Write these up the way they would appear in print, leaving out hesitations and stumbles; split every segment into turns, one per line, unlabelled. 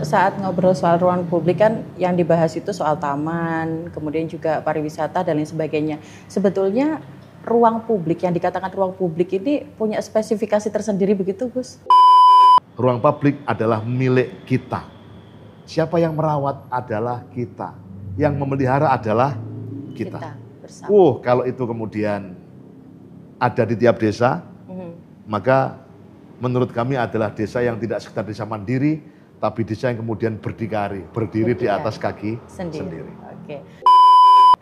Saat ngobrol soal ruang publik kan yang dibahas itu soal taman, kemudian juga pariwisata dan lain sebagainya. Sebetulnya ruang publik yang dikatakan ruang publik ini punya spesifikasi tersendiri begitu, Gus?
Ruang publik adalah milik kita. Siapa yang merawat adalah kita. Yang memelihara adalah kita.
Bersama.
Kalau itu kemudian ada di tiap desa, maka menurut kami adalah desa yang tidak sekedar desa mandiri, tapi desa yang kemudian berdiri di atas kaki sendiri.
Oke.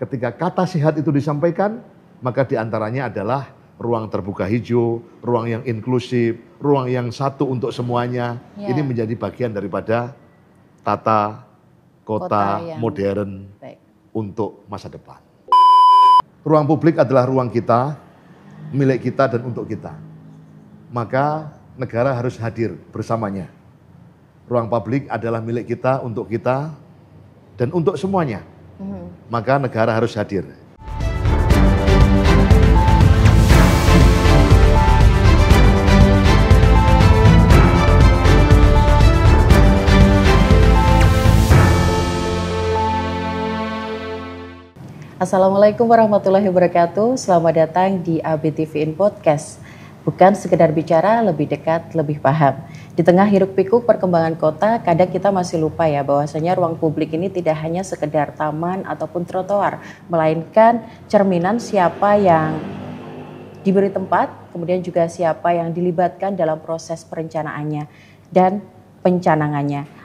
Ketika kata sehat itu disampaikan, maka diantaranya adalah ruang terbuka hijau, ruang yang inklusif, ruang yang satu untuk semuanya.
Ya.
Ini menjadi bagian daripada tata kota modern untuk masa depan. Ruang publik adalah ruang kita, milik kita dan untuk kita. Maka negara harus hadir bersamanya. Ruang publik adalah milik kita, untuk kita, dan untuk semuanya. Maka negara harus hadir.
Assalamualaikum warahmatullahi wabarakatuh. Selamat datang di ABTV in Podcast. Bukan sekedar bicara, lebih dekat, lebih paham. Di tengah hiruk pikuk perkembangan kota, kadang kita masih lupa ya bahwasanya ruang publik ini tidak hanya sekedar taman ataupun trotoar, melainkan cerminan siapa yang diberi tempat, kemudian juga siapa yang dilibatkan dalam proses perencanaannya dan pencanangannya.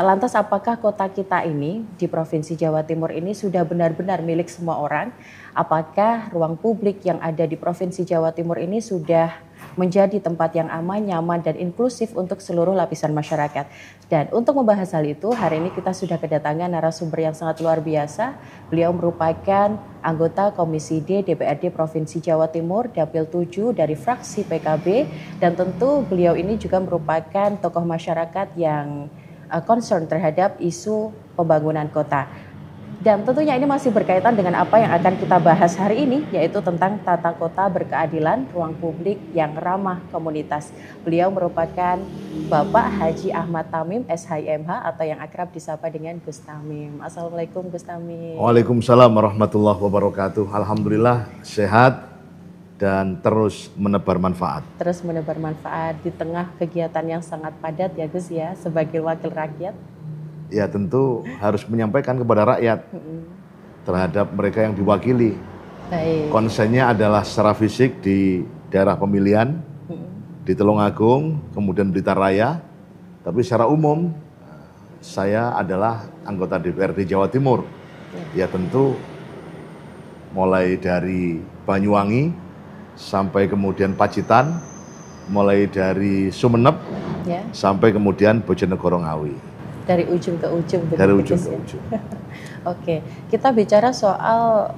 Lantas apakah kota kita ini di Provinsi Jawa Timur ini sudah benar-benar milik semua orang? Apakah ruang publik yang ada di Provinsi Jawa Timur ini sudah menjadi tempat yang aman, nyaman, dan inklusif untuk seluruh lapisan masyarakat? Dan untuk membahas hal itu, hari ini kita sudah kedatangan narasumber yang sangat luar biasa. Beliau merupakan anggota Komisi D DPRD Provinsi Jawa Timur, Dapil 7 dari fraksi PKB, dan tentu beliau ini juga merupakan tokoh masyarakat yang concern terhadap isu pembangunan kota. Dan tentunya ini masih berkaitan dengan apa yang akan kita bahas hari ini, yaitu tentang tata kota berkeadilan, ruang publik yang ramah komunitas. Beliau merupakan Bapak Haji Ahmad Tamim, SHIMH, atau yang akrab disapa dengan Gus Tamim. Assalamualaikum Gus Tamim.
Waalaikumsalam warahmatullahi wabarakatuh. Alhamdulillah sehat dan terus menebar manfaat.
Terus menebar manfaat di tengah kegiatan yang sangat padat ya Gus ya, sebagai wakil rakyat.
Ya tentu harus menyampaikan kepada rakyat terhadap mereka yang diwakili.
Baik.
Konsennya adalah secara fisik di daerah pemilihan, di Tulungagung, kemudian Blitar Raya. Tapi secara umum saya adalah anggota DPRD Jawa Timur. Ya tentu mulai dari Banyuwangi sampai kemudian Pacitan, mulai dari Sumeneb sampai kemudian Bojonegoro Ngawi.
Dari ujung ke ujung.
Dari ujung ke ujung.
Oke, kita bicara soal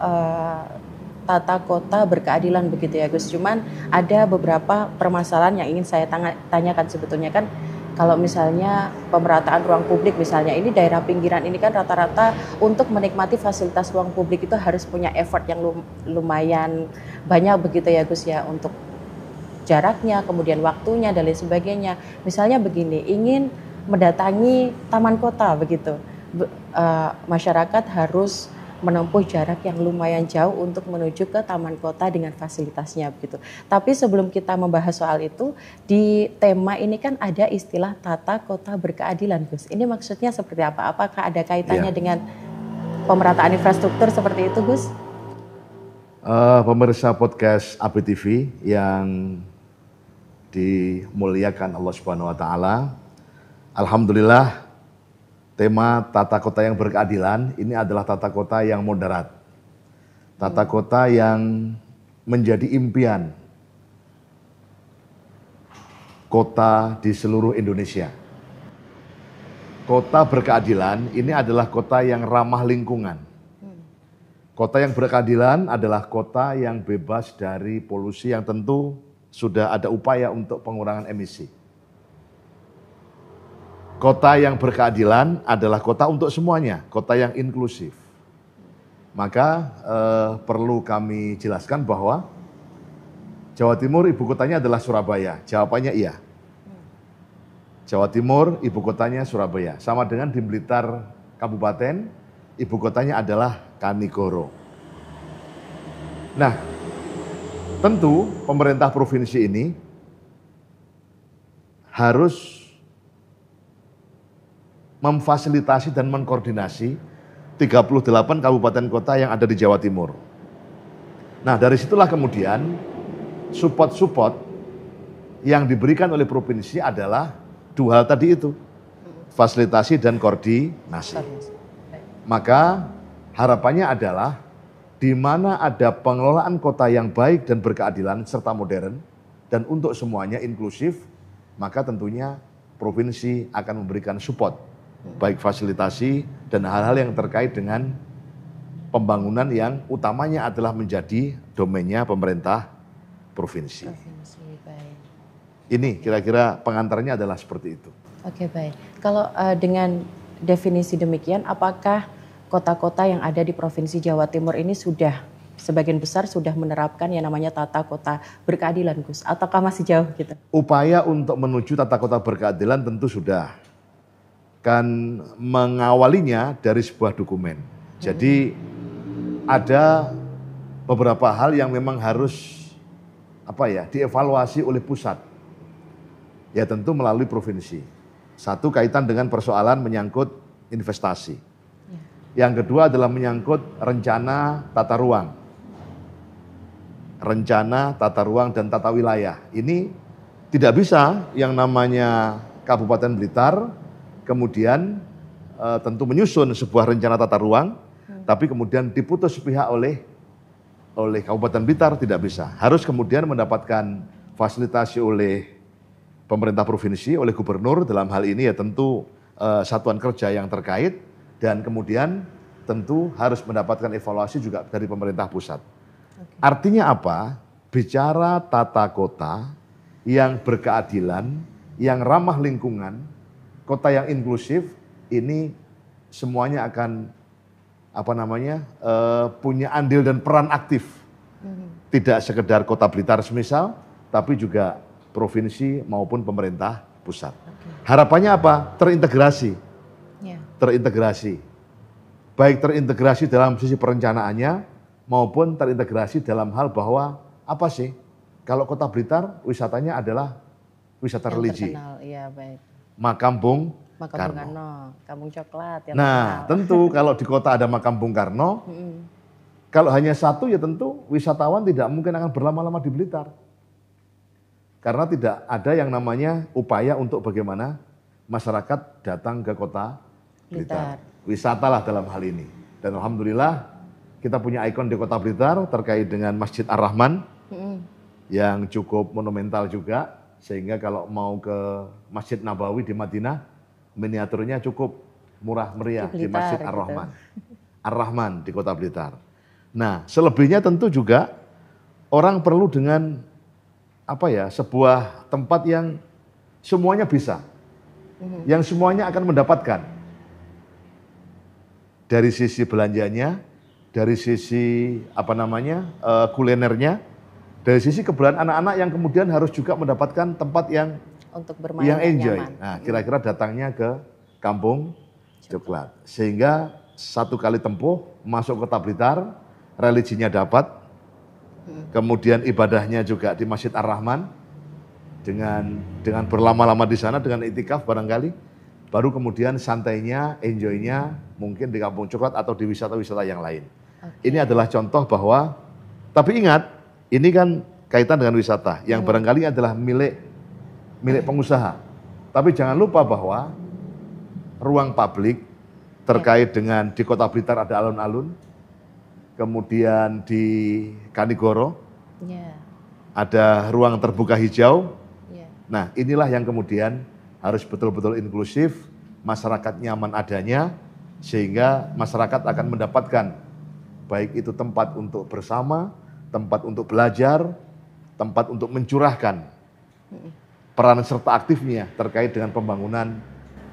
tata kota berkeadilan begitu ya Gus. Cuman ada beberapa permasalahan yang ingin saya tanyakan sebetulnya kan. Kalau misalnya pemerataan ruang publik misalnya, ini daerah pinggiran ini kan rata-rata untuk menikmati fasilitas ruang publik itu harus punya effort yang lumayan banyak begitu ya Gus ya, untuk jaraknya, kemudian waktunya dan lain sebagainya. Misalnya begini, ingin mendatangi taman kota begitu, masyarakat harus menempuh jarak yang lumayan jauh untuk menuju ke taman kota dengan fasilitasnya begitu. Tapi sebelum kita membahas soal itu, di tema ini kan ada istilah tata kota berkeadilan Gus. Ini maksudnya seperti apa? Apakah ada kaitannya dengan pemerataan infrastruktur seperti itu Gus?
Pemirsa podcast ABTV yang dimuliakan Allah Subhanahu wa taala. Alhamdulillah, tema tata kota yang berkeadilan ini adalah tata kota yang moderat. Tata kota yang menjadi impian kota di seluruh Indonesia. Kota berkeadilan ini adalah kota yang ramah lingkungan. Kota yang berkeadilan adalah kota yang bebas dari polusi yang tentu sudah ada upaya untuk pengurangan emisi. Kota yang berkeadilan adalah kota untuk semuanya, kota yang inklusif. Maka perlu kami jelaskan bahwa Jawa Timur ibu kotanya adalah Surabaya. Jawabannya iya. Jawa Timur, ibu kotanya Surabaya. Sama dengan di Blitar Kabupaten, ibu kotanya adalah Kanigoro. Nah, tentu pemerintah provinsi ini harus memfasilitasi dan mengkoordinasi 38 kabupaten kota yang ada di Jawa Timur. Nah, dari situlah kemudian support-support yang diberikan oleh provinsi adalah dua hal tadi itu, fasilitasi dan koordinasi. Maka harapannya adalah di mana ada pengelolaan kota yang baik dan berkeadilan serta modern dan untuk semuanya inklusif, maka tentunya provinsi akan memberikan support, baik fasilitasi dan hal-hal yang terkait dengan pembangunan yang utamanya adalah menjadi domainnya pemerintah provinsi.
Baik.
Ini kira-kira pengantarnya adalah seperti itu.
Oke, baik. Kalau dengan definisi demikian, apakah kota-kota yang ada di Provinsi Jawa Timur ini sudah sebagian besar sudah menerapkan yang namanya tata kota berkeadilan, Gus? Ataukah masih jauh gitu?
Upaya untuk menuju tata kota berkeadilan tentu sudah. Kan mengawalinya dari sebuah dokumen. Jadi ada beberapa hal yang memang harus dievaluasi oleh pusat. Ya tentu melalui provinsi. Satu kaitan dengan persoalan menyangkut investasi. Yang kedua adalah menyangkut rencana tata ruang. Rencana tata ruang dan tata wilayah. Ini tidak bisa yang namanya Kabupaten Blitar kemudian tentu menyusun sebuah rencana tata ruang, tapi kemudian diputus sepihak oleh Kabupaten Blitar, tidak bisa. Harus kemudian mendapatkan fasilitasi oleh pemerintah provinsi, oleh gubernur, dalam hal ini ya tentu satuan kerja yang terkait, dan kemudian tentu harus mendapatkan evaluasi juga dari pemerintah pusat. Artinya apa? Bicara tata kota yang berkeadilan, yang ramah lingkungan, kota yang inklusif, ini semuanya akan punya andil dan peran aktif. Tidak sekedar kota Blitar semisal, tapi juga provinsi maupun pemerintah pusat. Harapannya apa? Terintegrasi. Terintegrasi. Baik terintegrasi dalam sisi perencanaannya maupun terintegrasi dalam hal bahwa apa sih? Kalau kota Blitar wisatanya adalah wisata yang religi.
Terkenal, iya baik.
Makam Bung
Karno, Kampung Coklat. Yang
nah, terkenal. Tentu kalau di kota ada makam Bung Karno, kalau hanya satu ya tentu wisatawan tidak mungkin akan berlama-lama di Blitar. Karena tidak ada yang namanya upaya untuk bagaimana masyarakat datang ke kota Blitar. Wisatalah dalam hal ini. Dan alhamdulillah kita punya ikon di kota Blitar terkait dengan Masjid Ar-Rahman yang cukup monumental juga. Sehingga kalau mau ke Masjid Nabawi di Madinah, miniaturnya cukup murah meriah di Masjid Ar-Rahman. Gitu. Ar-Rahman di kota Blitar. Nah, selebihnya tentu juga orang perlu dengan sebuah tempat yang semuanya bisa. Yang semuanya akan mendapatkan. Dari sisi belanjanya, dari sisi kulinernya, dari sisi keberadaan anak-anak yang kemudian harus juga mendapatkan tempat yang
untuk bermain
yang enjoy.
Nyaman.
Nah, kira-kira datangnya ke Kampung Coklat. Sehingga satu kali tempuh masuk kota Blitar, religinya dapat, kemudian ibadahnya juga di Masjid Ar-Rahman dengan berlama-lama di sana dengan itikaf barangkali, baru kemudian santainya, enjoynya mungkin di Kampung Coklat atau di wisata-wisata yang lain. Ini adalah contoh bahwa, tapi ingat, ini kan kaitan dengan wisata yang barangkali adalah milik pengusaha. Tapi jangan lupa bahwa ruang publik terkait dengan di kota Blitar ada alun-alun, kemudian di Kanigoro ada ruang terbuka hijau. Nah, inilah yang kemudian harus betul-betul inklusif, masyarakat nyaman adanya, sehingga masyarakat akan mendapatkan baik itu tempat untuk bersama, tempat untuk belajar, tempat untuk mencurahkan peran serta aktifnya terkait dengan pembangunan.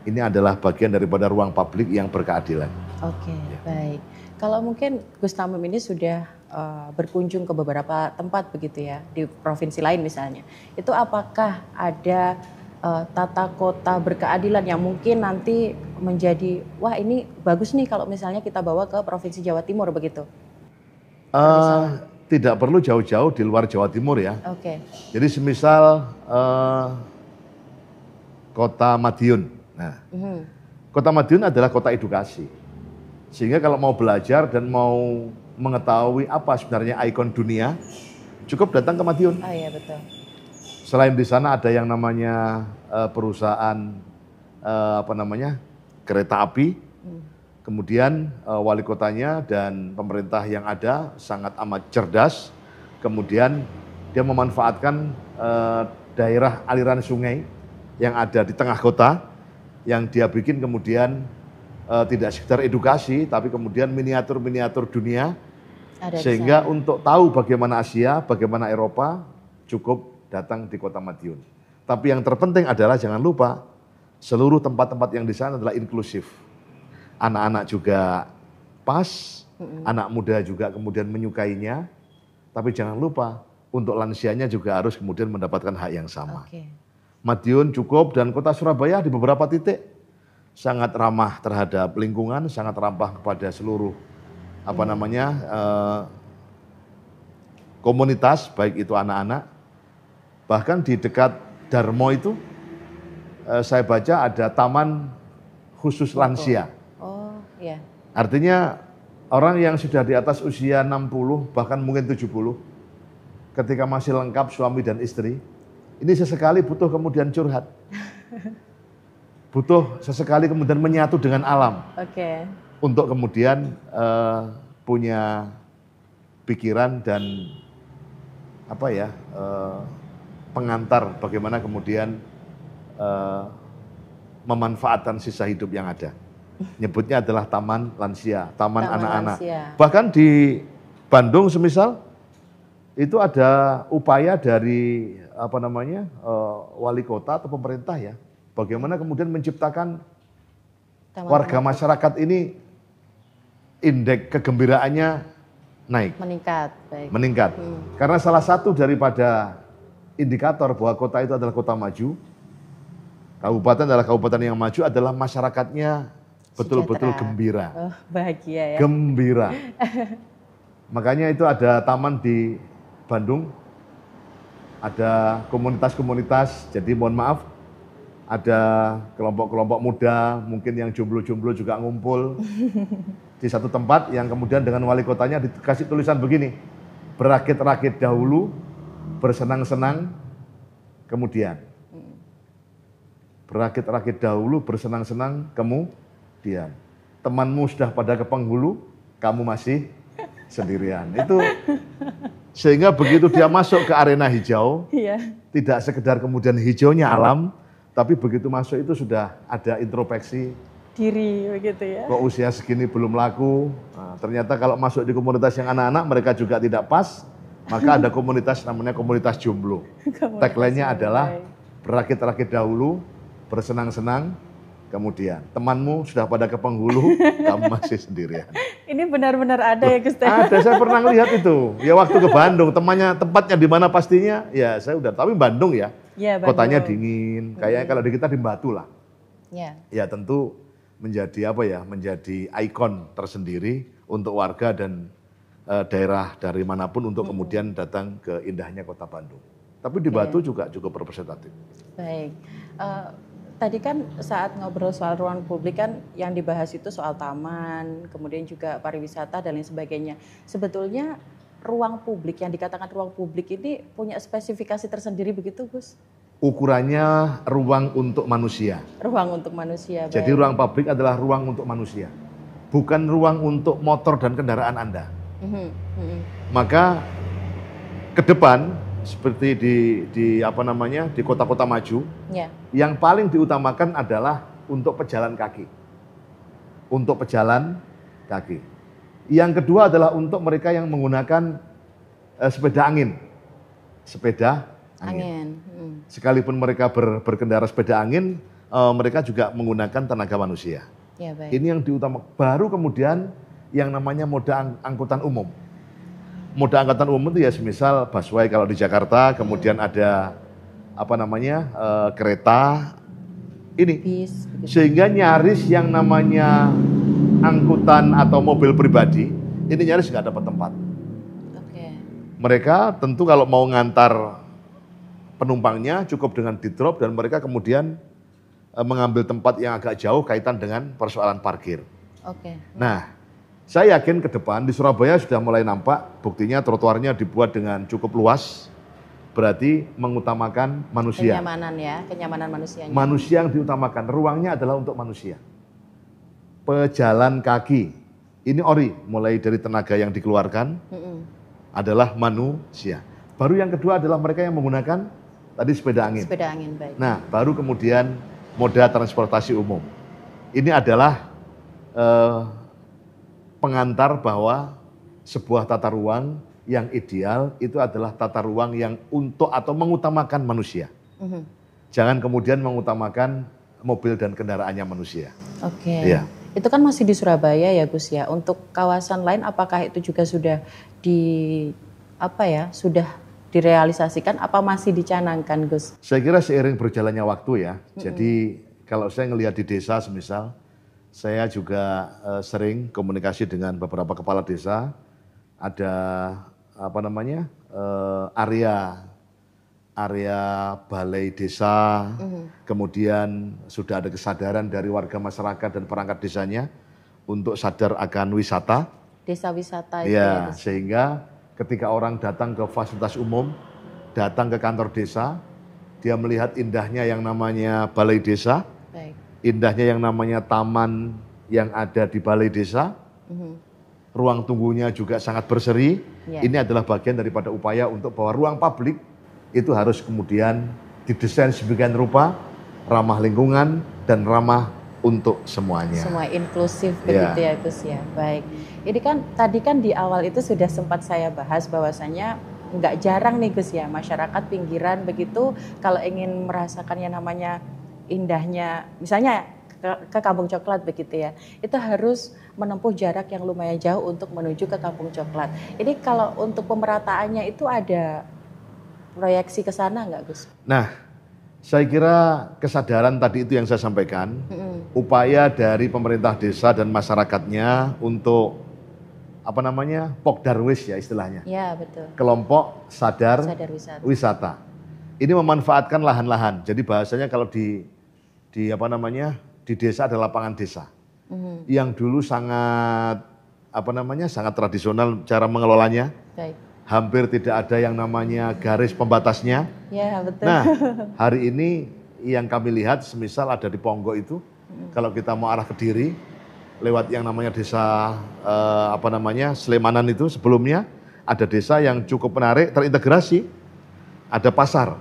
Ini adalah bagian daripada ruang publik yang berkeadilan.
Oke, baik. Kalau mungkin Gus Tamim ini sudah berkunjung ke beberapa tempat begitu ya, di provinsi lain misalnya. Itu apakah ada tata kota berkeadilan yang mungkin nanti menjadi, wah ini bagus nih kalau misalnya kita bawa ke Provinsi Jawa Timur begitu?
Tidak perlu jauh-jauh di luar Jawa Timur ya.
Oke.
Jadi semisal Kota Madiun. Nah, Kota Madiun adalah kota edukasi. Sehingga kalau mau belajar dan mau mengetahui apa sebenarnya ikon dunia, cukup datang ke Madiun.
Oh iya betul.
Selain di sana ada yang namanya perusahaan kereta api. Kemudian wali kotanya dan pemerintah yang ada sangat amat cerdas. Kemudian dia memanfaatkan daerah aliran sungai yang ada di tengah kota, yang dia bikin kemudian tidak sekedar edukasi, tapi kemudian miniatur-miniatur dunia. Sehingga untuk tahu bagaimana Asia, bagaimana Eropa, cukup datang di Kota Madiun. Tapi yang terpenting adalah jangan lupa, seluruh tempat-tempat yang di sana adalah inklusif. Anak-anak juga pas, anak muda juga kemudian menyukainya, tapi jangan lupa untuk lansianya juga harus kemudian mendapatkan hak yang sama. Madiun cukup, dan Kota Surabaya di beberapa titik sangat ramah terhadap lingkungan, sangat ramah kepada seluruh komunitas, baik itu anak-anak. Bahkan di dekat Darmo itu saya baca ada taman khusus lansia.
Oh, iya.
Artinya orang yang sudah di atas usia 60 bahkan mungkin 70 ketika masih lengkap suami dan istri, ini sesekali butuh kemudian curhat. Butuh sesekali kemudian menyatu dengan alam. Untuk kemudian punya pikiran dan pengantar bagaimana kemudian memanfaatkan sisa hidup yang ada. Nyebutnya adalah taman lansia, taman anak-anak. Bahkan di Bandung semisal itu ada upaya dari wali kota atau pemerintah ya, bagaimana kemudian menciptakan warga masyarakat ini indeks kegembiraannya naik, meningkat. Karena salah satu daripada indikator bahwa kota itu adalah kota maju, kabupaten adalah kabupaten yang maju adalah masyarakatnya betul-betul gembira.
Oh, bahagia ya.
Gembira. Makanya itu ada taman di Bandung, ada komunitas-komunitas, jadi mohon maaf, ada kelompok-kelompok muda, mungkin yang jomblo-jomblo juga ngumpul di satu tempat yang kemudian dengan wali kotanya dikasih tulisan begini, berakit-rakit dahulu, bersenang-senang kemudian. Berakit-rakit dahulu, bersenang-senang kemudian. Temanmu sudah pada ke penghulu, kamu masih sendirian. Itu sehingga begitu dia masuk ke arena hijau, tidak sekedar kemudian hijaunya alam, tapi begitu masuk itu sudah ada introspeksi
diri begitu ya.
Kok usia segini belum laku. Nah, ternyata kalau masuk di komunitas yang anak-anak mereka juga tidak pas, maka ada komunitas namanya komunitas jomblo. Tagline-nya adalah berakit-rakit dahulu, bersenang-senang kemudian. Temanmu sudah pada ke penghulu, kamu masih sendirian.
Ini benar-benar ada ya Gus?
Ada, saya pernah lihat itu. Ya waktu ke Bandung, tempatnya di mana pastinya? Ya saya udah, tapi Bandung ya. Ya Bandung. Kotanya dingin, kayaknya kalau di kita di Batu lah. Ya tentu menjadi menjadi ikon tersendiri untuk warga dan daerah dari manapun untuk kemudian datang ke indahnya kota Bandung. Tapi di Batu juga cukup representatif.
Baik. Tadi kan saat ngobrol soal ruang publik kan yang dibahas itu soal taman, kemudian juga pariwisata dan lain sebagainya. Sebetulnya ruang publik, yang dikatakan ruang publik ini punya spesifikasi tersendiri begitu Gus?
Ukurannya ruang untuk manusia.
Ruang untuk manusia. Baik.
Jadi ruang publik adalah ruang untuk manusia. Bukan ruang untuk motor dan kendaraan Anda. Maka ke depan seperti di kota-kota maju, yang paling diutamakan adalah untuk pejalan kaki. Untuk pejalan kaki. Yang kedua adalah untuk mereka yang menggunakan sepeda angin. Sepeda angin. Sekalipun mereka berkendara sepeda angin, mereka juga menggunakan tenaga manusia.
Ya, baik.
Ini yang diutamakan. Baru kemudian yang namanya moda angkutan umum. Moda angkutan umum itu ya semisal busway kalau di Jakarta, kemudian ada kereta ini.
Bis, begitu.
Sehingga nyaris yang namanya angkutan atau mobil pribadi ini nyaris nggak dapat tempat.
Oke.
Mereka tentu kalau mau ngantar penumpangnya cukup dengan di drop dan mereka kemudian mengambil tempat yang agak jauh kaitan dengan persoalan parkir.
Oke.
Nah, saya yakin ke depan di Surabaya sudah mulai nampak buktinya trotoarnya dibuat dengan cukup luas, berarti mengutamakan manusia.
Kenyamanan manusianya.
Manusia yang diutamakan, ruangnya adalah untuk manusia. Pejalan kaki, ini ori, mulai dari tenaga yang dikeluarkan adalah manusia. Baru yang kedua adalah mereka yang menggunakan tadi sepeda angin.
Sepeda angin, baik.
Nah, baru kemudian moda transportasi umum. Ini adalah pengantar bahwa sebuah tata ruang yang ideal itu adalah tata ruang yang untuk atau mengutamakan manusia. Jangan kemudian mengutamakan mobil dan kendaraannya manusia.
Oke.
Iya.
Itu kan masih di Surabaya ya Gus ya. Untuk kawasan lain apakah itu juga sudah sudah direalisasikan? Apa masih dicanangkan Gus?
Saya kira seiring berjalannya waktu ya. Jadi kalau saya ngelihat di desa semisal, saya juga sering komunikasi dengan beberapa kepala desa. Ada area balai desa, kemudian sudah ada kesadaran dari warga masyarakat dan perangkat desanya untuk sadar akan wisata.
Desa wisata itu
ya, sehingga ketika orang datang ke fasilitas umum, datang ke kantor desa, dia melihat indahnya yang namanya balai desa, indahnya yang namanya taman yang ada di balai desa, ruang tunggunya juga sangat berseri. Ini adalah bagian daripada upaya untuk bahwa ruang publik itu harus kemudian didesain sedemikian rupa, ramah lingkungan dan ramah untuk semuanya.
Semua inklusif begitu ya Gus ya. Baik. Ini kan tadi kan di awal itu sudah sempat saya bahas bahwasanya nggak jarang nih Gus ya masyarakat pinggiran begitu kalau ingin merasakan yang namanya indahnya, misalnya ke Kampung Coklat begitu ya, itu harus menempuh jarak yang lumayan jauh untuk menuju ke Kampung Coklat. Ini kalau untuk pemerataannya itu ada proyeksi ke sana nggak Gus?
Nah, saya kira kesadaran tadi itu yang saya sampaikan, upaya dari pemerintah desa dan masyarakatnya untuk Pokdarwis ya istilahnya.
Ya betul.
Kelompok sadar wisata. Ini memanfaatkan lahan-lahan. Jadi bahasanya kalau di desa ada lapangan desa. Yang dulu sangat sangat tradisional cara mengelolanya. Baik. Hampir tidak ada yang namanya garis pembatasnya.
Ya betul.
Nah, hari ini yang kami lihat semisal ada di Ponggok itu, kalau kita mau arah Kediri, lewat yang namanya desa Slemanan itu sebelumnya, ada desa yang cukup menarik, terintegrasi, ada pasar.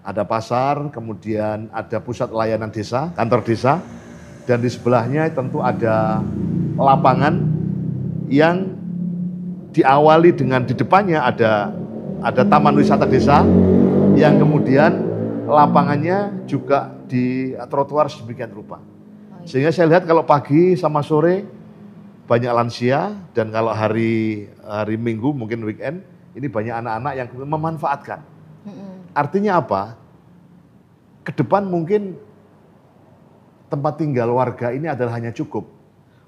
Ada pasar, kemudian ada pusat layanan desa, kantor desa, dan di sebelahnya tentu ada lapangan yang diawali dengan di depannya ada taman wisata desa yang kemudian lapangannya juga di trotoar sedemikian rupa. Sehingga saya lihat kalau pagi sama sore banyak lansia dan kalau hari Minggu mungkin weekend ini banyak anak-anak yang memanfaatkan. Artinya apa? Ke depan mungkin tempat tinggal warga ini adalah hanya cukup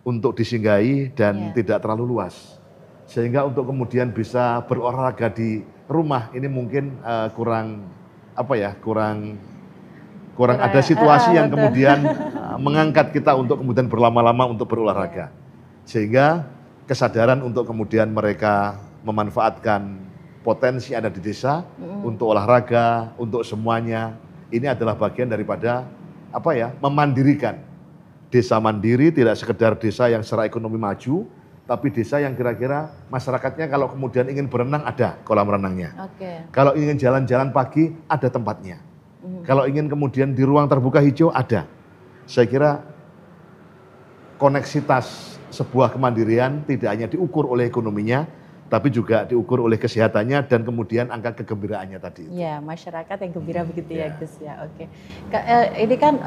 untuk disinggahi dan tidak terlalu luas. Sehingga untuk kemudian bisa berolahraga di rumah ini mungkin kurang ada situasi yang kemudian mengangkat kita untuk kemudian berlama-lama untuk berolahraga. Sehingga kesadaran untuk kemudian mereka memanfaatkan potensi ada di desa untuk olahraga, untuk semuanya. Ini adalah bagian daripada memandirikan. Desa mandiri tidak sekedar desa yang secara ekonomi maju, tapi desa yang kira-kira masyarakatnya kalau kemudian ingin berenang ada kolam renangnya. Kalau ingin jalan-jalan pagi ada tempatnya. Kalau ingin kemudian di ruang terbuka hijau ada. Saya kira koneksitas sebuah kemandirian tidak hanya diukur oleh ekonominya, tapi juga diukur oleh kesehatannya dan kemudian angka kegembiraannya tadi.
Ya, masyarakat yang gembira begitu ya Gus ya. Oke. Ini kan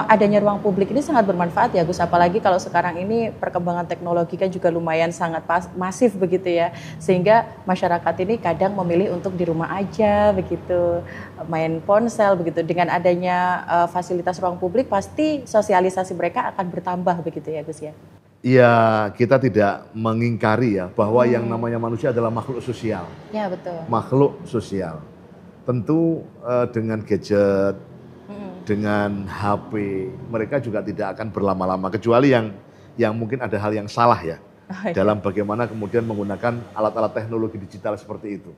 adanya ruang publik ini sangat bermanfaat ya Gus, apalagi kalau sekarang ini perkembangan teknologi kan juga lumayan sangat masif begitu ya. Sehingga masyarakat ini kadang memilih untuk di rumah aja begitu, main ponsel begitu. Dengan adanya fasilitas ruang publik pasti sosialisasi mereka akan bertambah begitu ya Gus ya.
Ya, kita tidak mengingkari ya bahwa yang namanya manusia adalah makhluk sosial.
Ya, betul.
Makhluk sosial. Tentu dengan gadget, dengan HP, mereka juga tidak akan berlama-lama kecuali yang mungkin ada hal yang salah ya. Dalam bagaimana kemudian menggunakan alat-alat teknologi digital seperti itu.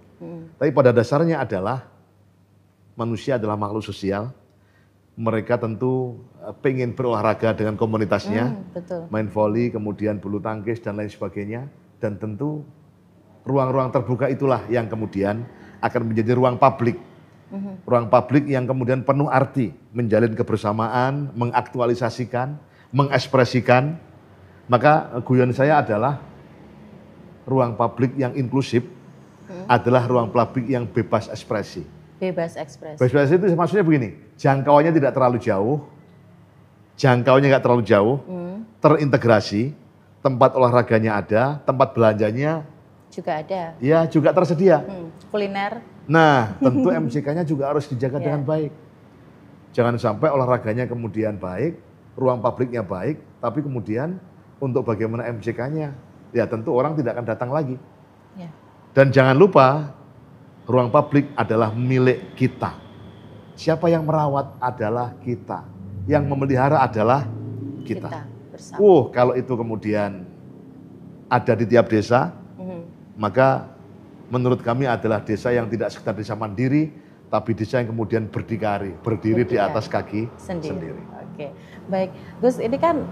Tapi pada dasarnya adalah manusia adalah makhluk sosial. Mereka tentu pengen berolahraga dengan komunitasnya, main voli, kemudian bulu tangkis dan lain sebagainya. Dan tentu ruang-ruang terbuka itulah yang kemudian akan menjadi ruang publik. Ruang publik yang kemudian penuh arti, menjalin kebersamaan, mengaktualisasikan, mengekspresikan. Maka guyon saya adalah ruang publik yang inklusif adalah ruang publik yang bebas ekspresi.
Bebas ekspresi.
Bebas ekspresi itu maksudnya begini, jangkauannya tidak terlalu jauh, nggak terlalu jauh, terintegrasi, tempat olahraganya ada, tempat belanjanya
juga ada.
Ya, juga tersedia.
Kuliner.
Nah, tentu MCK-nya juga harus dijaga dengan baik. Jangan sampai olahraganya kemudian baik, ruang publiknya baik, tapi kemudian untuk bagaimana MCK-nya, ya tentu orang tidak akan datang lagi.
Ya.
Dan jangan lupa, ruang publik adalah milik kita. Siapa yang merawat adalah kita. Yang memelihara adalah kita. Bersama. Kalau itu kemudian ada di tiap desa, maka menurut kami adalah desa yang tidak sekedar desa mandiri, tapi desa yang kemudian berdiri di atas kaki sendiri.
Oke, baik. Gus, ini kan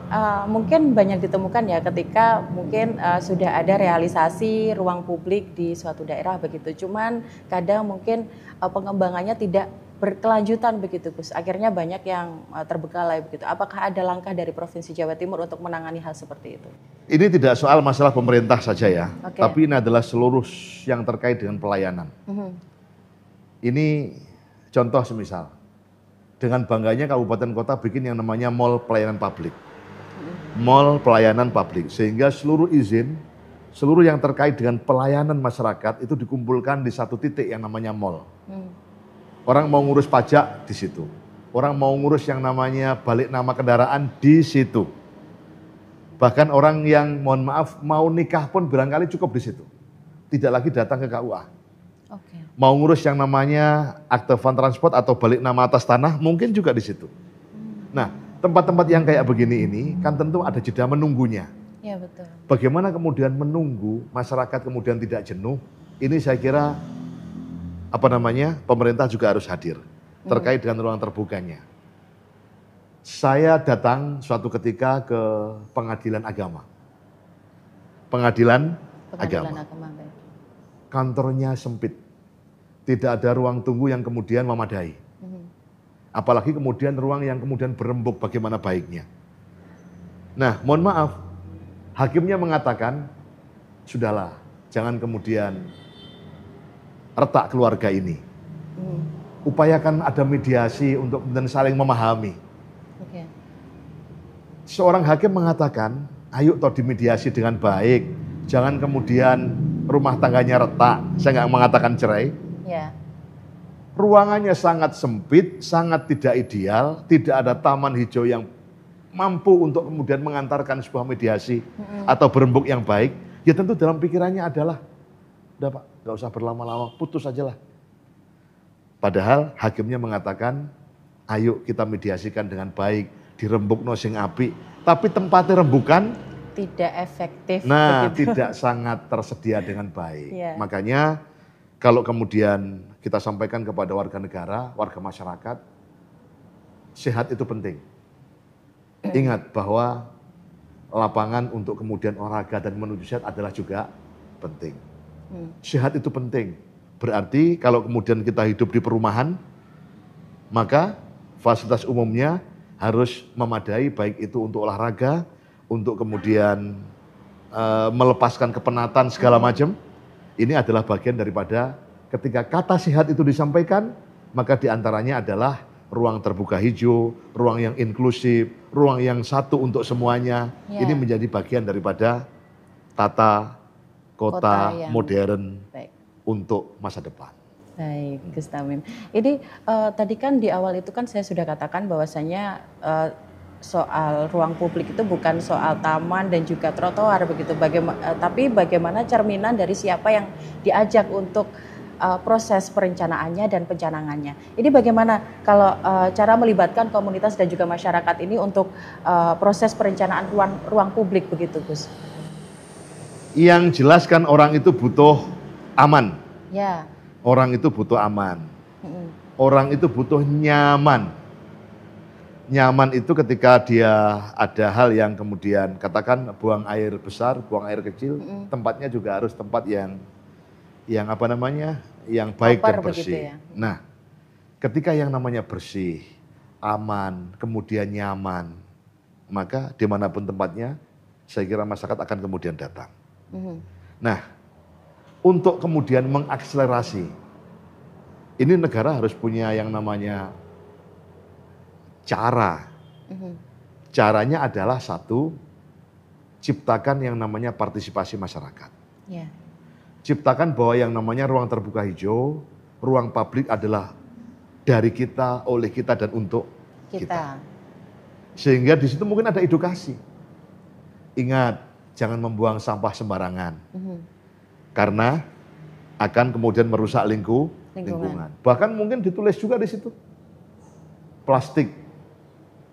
mungkin banyak ditemukan ya ketika mungkin sudah ada realisasi ruang publik di suatu daerah begitu. Cuman kadang mungkin pengembangannya tidak berkelanjutan begitu Gus. Akhirnya banyak yang terbengkalai begitu. Apakah ada langkah dari Provinsi Jawa Timur untuk menangani hal seperti itu?
Ini tidak soal masalah pemerintah saja ya, tapi ini adalah seluruh yang terkait dengan pelayanan. Ini contoh semisal, dengan bangganya kabupaten kota bikin yang namanya mall pelayanan publik. Mall pelayanan publik, sehingga seluruh izin, seluruh yang terkait dengan pelayanan masyarakat itu dikumpulkan di satu titik yang namanya mall. Orang mau ngurus pajak di situ. Orang mau ngurus yang namanya balik nama kendaraan di situ. Bahkan orang yang mohon maaf mau nikah pun barangkali cukup di situ. Tidak lagi datang ke KUA. Mau ngurus yang namanya akte van transport atau balik nama atas tanah mungkin juga di situ. Nah, tempat-tempat yang kayak begini ini kan tentu ada jeda menunggunya.
Ya, betul.
Bagaimana kemudian menunggu masyarakat kemudian tidak jenuh? Ini saya kira pemerintah juga harus hadir terkait dengan ruang terbukanya. Saya datang suatu ketika ke pengadilan agama. Pengadilan agama. Kantornya sempit. Tidak ada ruang tunggu yang kemudian memadai. Apalagi kemudian ruang yang kemudian berembuk bagaimana baiknya. Nah, mohon maaf, hakimnya mengatakan, sudahlah, jangan kemudian retak keluarga ini. Upayakan ada mediasi untuk saling memahami. Seorang hakim mengatakan, ayo toh dimediasi dengan baik. Jangan kemudian rumah tangganya retak. Saya nggak mengatakan cerai.
Ya.
Ruangannya sangat sempit, sangat tidak ideal. Tidak ada taman hijau yang mampu untuk kemudian mengantarkan sebuah mediasi atau berembuk yang baik. Ya tentu dalam pikirannya adalah, udah Pak, nggak usah berlama-lama, putus aja lah. Padahal hakimnya mengatakan, ayo kita mediasikan dengan baik, dirembuk no sing api, tapi tempatnya rembukan
tidak efektif.
Nah, tidak sangat tersedia dengan baik. Makanya kalau kemudian kita sampaikan kepada warga negara, warga masyarakat, sehat itu penting. Ingat bahwa lapangan untuk kemudian olahraga dan menuju sehat adalah juga penting. Sehat itu penting. Berarti kalau kemudian kita hidup di perumahan, maka fasilitas umumnya harus memadai, baik itu untuk olahraga, untuk kemudian melepaskan kepenatan segala macam, Ini adalah bagian daripada ketika kata sehat itu disampaikan, maka diantaranya adalah ruang terbuka hijau, ruang yang inklusif, ruang yang satu untuk semuanya.
Ya.
Ini menjadi bagian daripada tata kota
yang
modern
baik
untuk masa depan.
Baik, Gus Tamim. Ini tadi kan di awal itu kan saya sudah katakan bahwasanya soal ruang publik itu bukan soal taman dan juga trotoar begitu, tapi bagaimana cerminan dari siapa yang diajak untuk proses perencanaannya dan pencanangannya. Ini bagaimana kalau cara melibatkan komunitas dan juga masyarakat ini untuk proses perencanaan ruang publik begitu, Gus?
Yang jelas kan orang itu butuh aman.
Ya.
Orang itu butuh aman. Orang itu butuh nyaman. Nyaman itu ketika dia ada hal yang kemudian katakan buang air besar, buang air kecil, tempatnya juga harus tempat yang apa namanya, yang baik dan bersih. Ya? Nah, ketika yang namanya bersih, aman, kemudian nyaman, maka dimanapun tempatnya, saya kira masyarakat akan kemudian datang. Nah, untuk kemudian mengakselerasi, ini negara harus punya yang namanya cara. Caranya adalah satu, ciptakan yang namanya partisipasi masyarakat. Yeah. Ciptakan bahwa yang namanya ruang terbuka hijau, ruang publik adalah dari kita, oleh kita, dan untuk kita. Sehingga di situ mungkin ada edukasi. Ingat, jangan membuang sampah sembarangan. Karena akan kemudian merusak lingkungan. Bahkan mungkin ditulis juga di situ. Plastik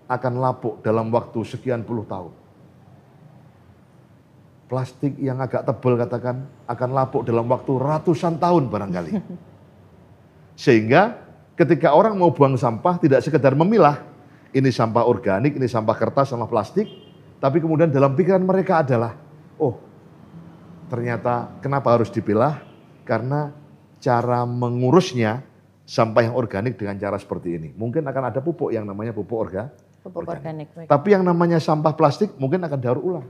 akan lapuk dalam waktu sekian puluh tahun. Plastik yang agak tebal katakan akan lapuk dalam waktu ratusan tahun barangkali. Sehingga ketika orang mau buang sampah tidak sekedar memilah, ini sampah organik, ini sampah kertas, sampah plastik, tapi kemudian dalam pikiran mereka adalah, oh ternyata kenapa harus dipilah? Karena cara mengurusnya sampah yang organik dengan cara seperti ini. Mungkin akan ada pupuk yang namanya pupuk organik. Tapi yang namanya sampah plastik mungkin akan daur ulang.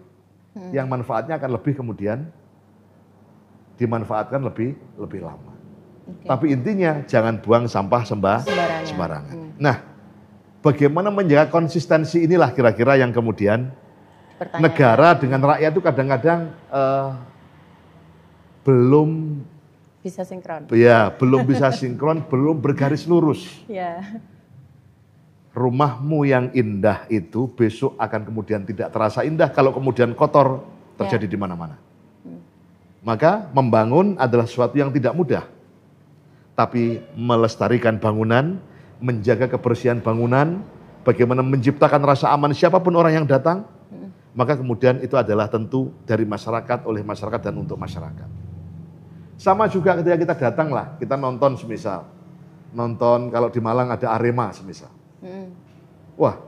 Yang manfaatnya akan lebih kemudian dimanfaatkan lebih lama. Tapi intinya jangan buang sampah sembarangan. Nah, bagaimana menjaga konsistensi inilah kira-kira yang kemudian negara dengan rakyat itu kadang-kadang belum
bisa sinkron.
Ya, belum bisa sinkron, belum bergaris lurus.
Ya.
Rumahmu yang indah itu besok akan kemudian tidak terasa indah kalau kemudian kotor terjadi di mana-mana. Maka membangun adalah sesuatu yang tidak mudah. Tapi melestarikan bangunan, menjaga kebersihan bangunan, bagaimana menciptakan rasa aman siapapun orang yang datang, maka kemudian itu adalah tentu dari masyarakat, oleh masyarakat, dan untuk masyarakat. Sama juga ketika kita datang lah, kita nonton semisal. Nonton kalau di Malang ada Arema semisal. Wah,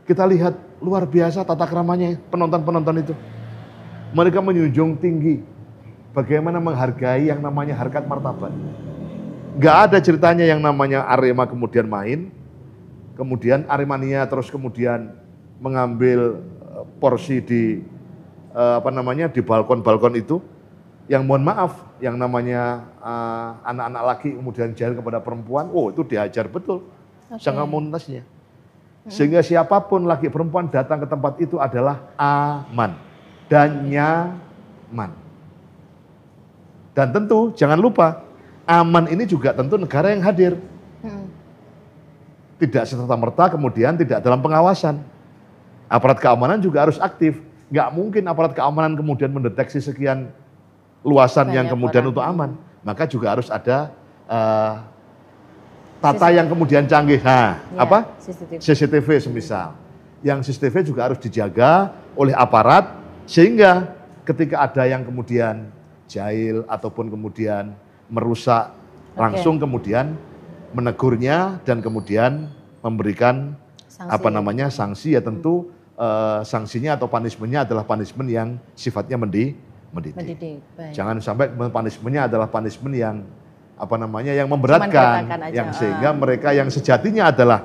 kita lihat luar biasa tata keramanya penonton-penonton itu. Mereka menjunjung tinggi bagaimana menghargai yang namanya harkat martabat. Gak ada ceritanya yang namanya Arema kemudian main, kemudian Aremania terus kemudian mengambil porsi di di balkon-balkon itu. Yang mohon maaf, yang namanya anak-anak laki kemudian jahil kepada perempuan, oh itu diajar betul. Sangat komunitasnya. Sehingga siapapun laki perempuan datang ke tempat itu adalah aman dan nyaman. Dan tentu jangan lupa, aman ini juga tentu negara yang hadir. Tidak serta-merta kemudian tidak dalam pengawasan. Aparat keamanan juga harus aktif. Nggak mungkin aparat keamanan kemudian mendeteksi sekian luasan yang kemudian untuk aman. Maka juga harus ada tata yang kemudian canggih. Nah, CCTV semisal. Yang CCTV juga harus dijaga oleh aparat sehingga ketika ada yang kemudian jahil ataupun kemudian merusak langsung kemudian menegurnya dan kemudian memberikan sanksi. Sanksi ya tentu sanksinya atau punishment-nya adalah punishment yang sifatnya mendidik. Jangan sampai punishment-nya adalah punishment yang yang memberatkan, yang sehingga mereka yang sejatinya adalah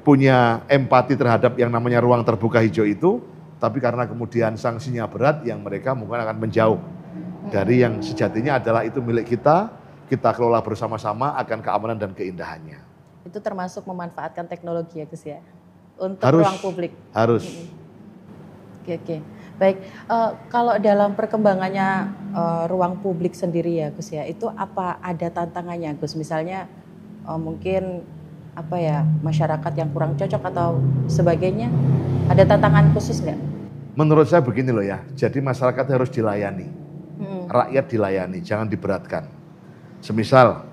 punya empati terhadap yang namanya ruang terbuka hijau itu, tapi karena kemudian sanksinya berat, yang mereka mungkin akan menjauh. dari yang sejatinya adalah itu milik kita kelola bersama-sama akan keamanan dan keindahannya.
Itu termasuk memanfaatkan teknologi ya Gus ya, untuk
Harus,
ruang publik.
Harus.
Oke. Baik, kalau dalam perkembangannya ruang publik sendiri ya Gus ya, itu apa ada tantangannya Gus? Misalnya mungkin apa ya, masyarakat yang kurang cocok atau sebagainya, ada tantangan khusus nggak?
Menurut saya begini loh ya, jadi masyarakat harus dilayani, rakyat dilayani, jangan diberatkan. Semisal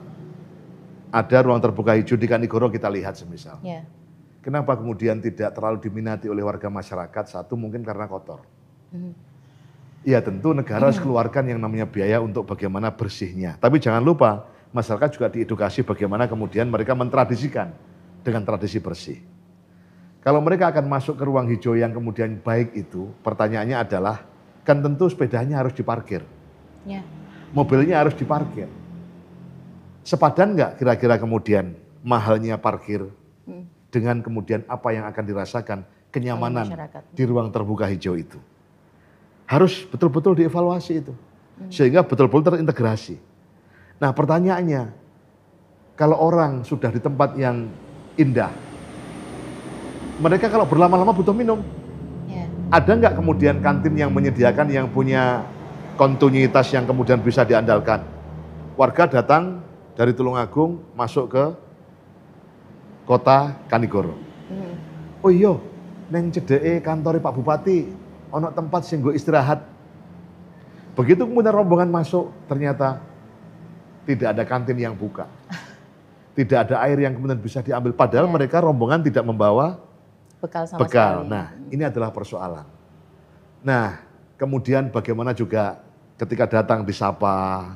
ada ruang terbuka hijau di Kanigoro kita lihat semisal.
Yeah.
Kenapa kemudian tidak terlalu diminati oleh warga masyarakat? Satu mungkin karena kotor. Ya tentu negara harus keluarkan yang namanya biaya untuk bagaimana bersihnya. Tapi jangan lupa masyarakat juga diedukasi bagaimana kemudian mereka mentradisikan dengan tradisi bersih. Kalau mereka akan masuk ke ruang hijau yang kemudian baik itu, pertanyaannya adalah kan tentu sepedanya harus diparkir.
Yeah.
Mobilnya harus diparkir. Sepadan nggak kira-kira kemudian mahalnya parkir dengan kemudian apa yang akan dirasakan kenyamanan di ruang terbuka hijau itu. Harus betul-betul dievaluasi itu. Sehingga betul-betul terintegrasi. Nah pertanyaannya, kalau orang sudah di tempat yang indah, mereka kalau berlama-lama butuh minum. Yeah. Ada nggak kemudian kantin yang menyediakan yang punya kontinuitas yang kemudian bisa diandalkan? Warga datang dari Tulungagung masuk ke kota Kanigoro. Oh iya, neng cedeke kantor Pak Bupati, ono tempat sing nggo istirahat. Begitu kemudian rombongan masuk, ternyata tidak ada kantin yang buka. Tidak ada air yang kemudian bisa diambil. Padahal mereka rombongan tidak membawa bekal. Nah, ini adalah persoalan. Nah, kemudian bagaimana juga ketika datang disapa.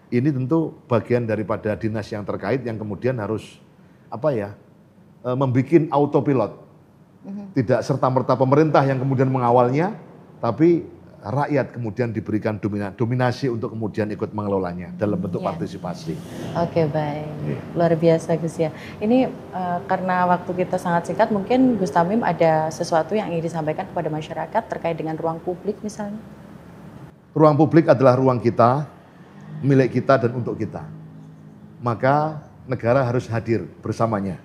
Ini tentu bagian daripada dinas yang terkait yang kemudian harus membikin autopilot. Tidak serta-merta pemerintah yang kemudian mengawalnya, tapi rakyat kemudian diberikan dominasi untuk kemudian ikut mengelolanya dalam bentuk partisipasi.
Oke, baik. Luar biasa Gus ya. Ini karena waktu kita sangat singkat, mungkin Gus Tamim ada sesuatu yang ingin disampaikan kepada masyarakat terkait dengan ruang publik misalnya?
Ruang publik adalah ruang kita, milik kita dan untuk kita. Maka negara harus hadir bersamanya.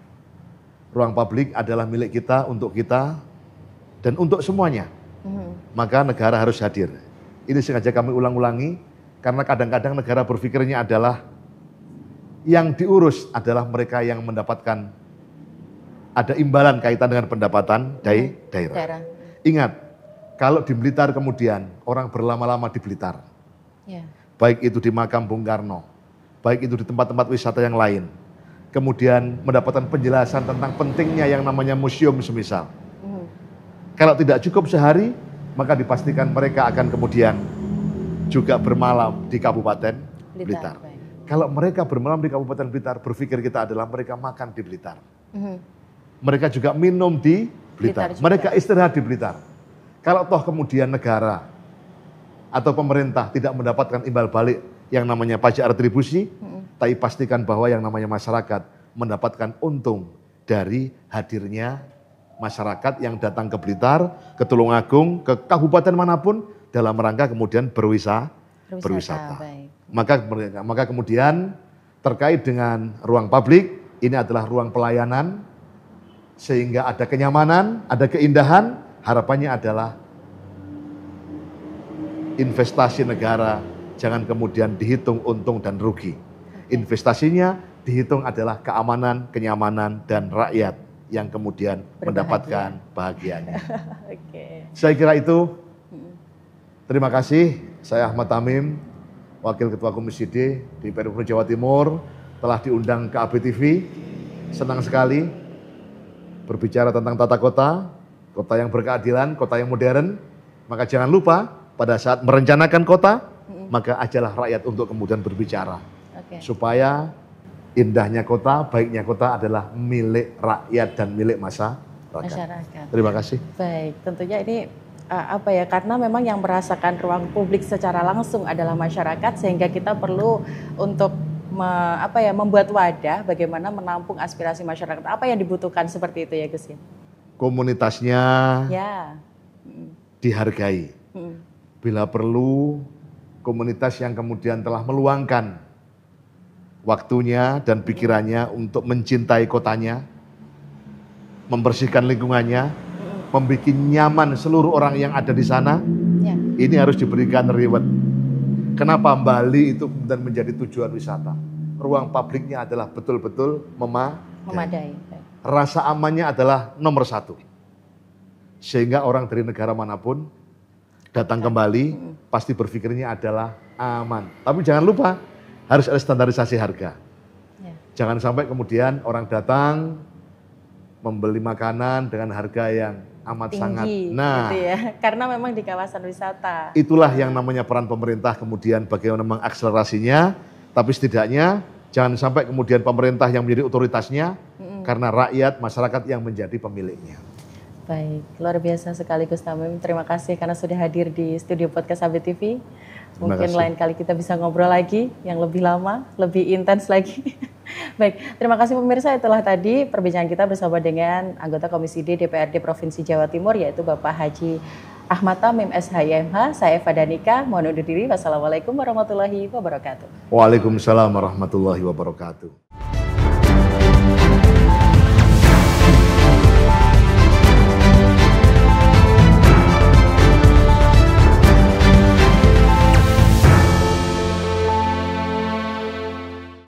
Ruang publik adalah milik kita, untuk kita, dan untuk semuanya. Maka negara harus hadir. Ini sengaja kami ulang-ulangi, karena kadang-kadang negara berpikirnya adalah yang diurus adalah mereka yang mendapatkan ada imbalan kaitan dengan pendapatan dari daerah. Ingat, kalau di Blitar kemudian orang berlama-lama di Blitar, baik itu di makam Bung Karno, baik itu di tempat-tempat wisata yang lain, kemudian mendapatkan penjelasan tentang pentingnya yang namanya museum semisal. Kalau tidak cukup sehari, maka dipastikan mereka akan kemudian juga bermalam di Kabupaten Blitar. Kalau mereka bermalam di Kabupaten Blitar, berpikir kita adalah mereka makan di Blitar. Mereka juga minum di Blitar. Mereka istirahat di Blitar. Kalau toh kemudian negara atau pemerintah tidak mendapatkan imbal balik yang namanya pajak retribusi, tapi pastikan bahwa yang namanya masyarakat mendapatkan untung dari hadirnya masyarakat yang datang ke Blitar, ke Tulungagung, ke kabupaten manapun dalam rangka kemudian berwisata. Maka kemudian terkait dengan ruang publik, ini adalah ruang pelayanan sehingga ada kenyamanan, ada keindahan, harapannya adalah investasi negara jangan kemudian dihitung untung dan rugi. Investasinya dihitung adalah keamanan, kenyamanan, dan rakyat yang kemudian mendapatkan bahagianya. Saya kira itu. Terima kasih. Saya Ahmad Tamim, Wakil Ketua Komisi D di Perhubungan Jawa Timur, telah diundang ke ABTV. Senang sekali berbicara tentang tata kota, kota yang berkeadilan, kota yang modern. Maka jangan lupa pada saat merencanakan kota, maka ajalah rakyat untuk kemudian berbicara. Supaya indahnya kota, baiknya kota adalah milik rakyat dan milik masyarakat. Terima kasih.
Baik, tentunya ini karena memang yang merasakan ruang publik secara langsung adalah masyarakat, sehingga kita perlu untuk membuat wadah bagaimana menampung aspirasi masyarakat. Apa yang dibutuhkan seperti itu ya Gus?
Komunitasnya dihargai. Bila perlu komunitas yang kemudian telah meluangkan waktunya dan pikirannya untuk mencintai kotanya, membersihkan lingkungannya, membuat nyaman seluruh orang yang ada di sana.
Ya.
Ini harus diberikan reward. Kenapa Bali itu kemudian menjadi tujuan wisata? Ruang publiknya adalah betul-betul
Memadai.
Rasa amannya adalah nomor satu. Sehingga orang dari negara manapun datang ke Bali pasti berpikirnya adalah aman. Tapi jangan lupa harus ada standarisasi harga.
Ya.
Jangan sampai kemudian orang datang membeli makanan dengan harga yang amat
Tinggi,
sangat. Nah,
gitu ya. Karena memang di kawasan wisata.
itulah yang namanya peran pemerintah kemudian bagaimana mengakselerasinya. Tapi setidaknya jangan sampai kemudian pemerintah yang menjadi otoritasnya, karena rakyat, masyarakat yang menjadi pemiliknya.
Baik, luar biasa sekali Gus Tamim. Terima kasih karena sudah hadir di studio podcast ABTV. Mungkin lain kali kita bisa ngobrol lagi yang lebih lama, lebih intens lagi. Baik, terima kasih pemirsa. Itulah tadi perbincangan kita bersama dengan anggota Komisi D DPRD Provinsi Jawa Timur, yaitu Bapak Haji Ahmad Tamim SHIMH. Saya Eva Danika, mohon undur diri. Wassalamualaikum warahmatullahi wabarakatuh.
Waalaikumsalam warahmatullahi wabarakatuh.